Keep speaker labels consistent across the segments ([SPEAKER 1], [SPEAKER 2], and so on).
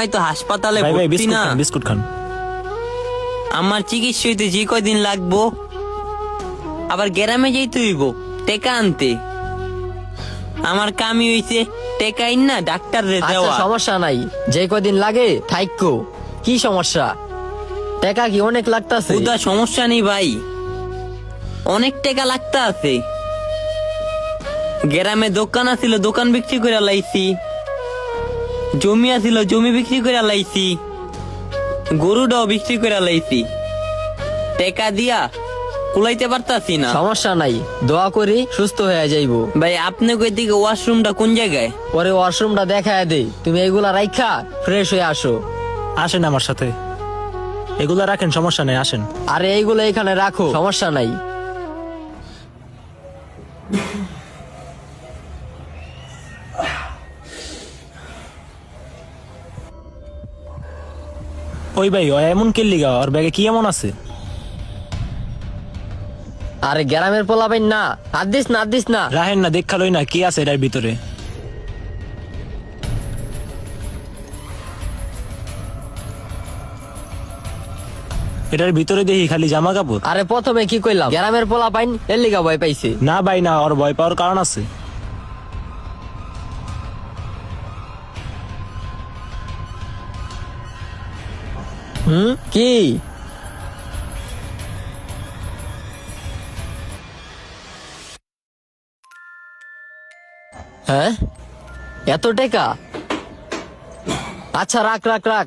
[SPEAKER 1] আমি তো হাসপাতালে
[SPEAKER 2] ভাই ভাই
[SPEAKER 1] ভর্তি
[SPEAKER 2] বিস্কুট
[SPEAKER 1] না।
[SPEAKER 2] খান, বিস্কুট খান।
[SPEAKER 1] আমার চিকিৎসা হইতে যে কয়দিন লাগবো, আবার গ্রামে যেতে হইব টেকা আনতে। আমার কামি হইছে টেকা আইন না ডাক্তার রে
[SPEAKER 3] আচ্ছা
[SPEAKER 1] দেওয়া।
[SPEAKER 3] সমস্যা নাই, যে কদিন লাগে থাইকো। কি সমস্যা? টাকা কি অনেক লাগতাছে?
[SPEAKER 1] ওটা সমস্যা নেই ভাই, অনেক টাকা লাগতে আছে। গ্রামে দোকান আছিল, দোকান বিক্রি করে লাইছি। জমি আছিল, জমি বিক্রি করে লাইছি। গরুটাও বিক্রি করে লাইছি। টাকা দিয়া কুলাইতে পারতাছি না।
[SPEAKER 3] সমস্যা নাই, দোয়া করি সুস্থ হয়ে যাইবো।
[SPEAKER 1] ভাই আপনি কই দিকে ওয়াশরুমটা কোন জায়গায়?
[SPEAKER 3] পরে ওয়াশরুমটা দেখায় দে, তুমি এগুলা রাইখা ফ্রেশ হয়ে আসো।
[SPEAKER 2] আসেন আমার সাথে, এগুলা রাখেন, সমস্যা নেই, আসেন।
[SPEAKER 3] আরে এইগুলো এখানে রাখো, সমস্যা নাই।
[SPEAKER 2] ওই ভাই ও এমন কেল্লিগা, ওর ব্যাগে কি এমন আছে?
[SPEAKER 3] আরে গ্রামের পোলাবেন না, হাত দিস না, হাত দিস না।
[SPEAKER 2] রাহেন না, দেখা লই না কি আছে এটার ভিতরে। এটার ভিতরে দেখি খালি জামা কাপড়।
[SPEAKER 3] আরে প্রথমে কি কইলাম, গ্রামের পোলা পাইন এর লিগা ভয় পাইছে।
[SPEAKER 2] না ভাই না, ওর ভয় পাওয়ার কারণ আছে।
[SPEAKER 3] কি? হ্যাঁ, এত টাকা? আচ্ছা রাখ রাখ রাখ।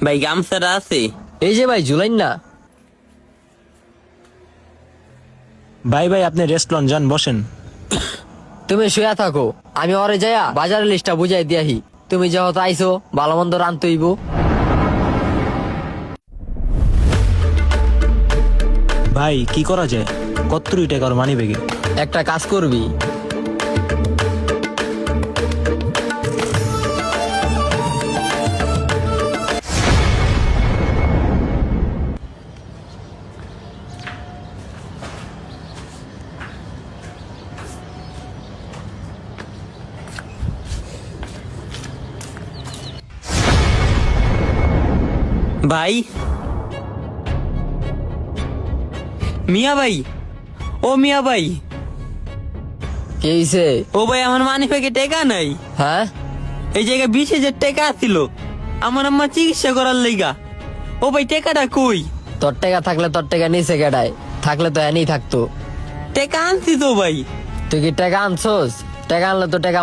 [SPEAKER 1] ভাই গামছাটা আছে?
[SPEAKER 3] এই যে ভাই, জুলাইন না।
[SPEAKER 2] ভাই ভাই আপনি রেস্টুরেন্ট যান, বসেন।
[SPEAKER 3] তুমি শুয়ে থাকো, আমি ওরে যাইয়া বাজারের লিস্টটা বুঝাই দিয়াহি। তুমি যেহেতু আইসো, ভালো মন্দ রানতে হইব।
[SPEAKER 2] ভাই কি করা যায়? কত্তরি টাকার মানি ব্যাগে।
[SPEAKER 3] একটা কাজ করবি,
[SPEAKER 1] ভাই মিয়া ভাই, ও মিয়া ভাই,
[SPEAKER 3] কি হইছে?
[SPEAKER 1] ও ভাই আমার মানি ব্যাগে টাকা নাই।
[SPEAKER 3] হ্যাঁ,
[SPEAKER 1] এই জায়গায় 20,000 টাকা আছিল আমার আম্মা চিকিৎসা করার লাইগা। ও ভাই টাকাটা কই?
[SPEAKER 3] তোর টাকা থাকলে তোর টাকা নিচে কেডায়, থাকলে তো এনেই থাকতো।
[SPEAKER 1] টাকা আনছি তো ভাই।
[SPEAKER 3] তুই কি টাকা আনছোস? টাকা আনলে তো টাকা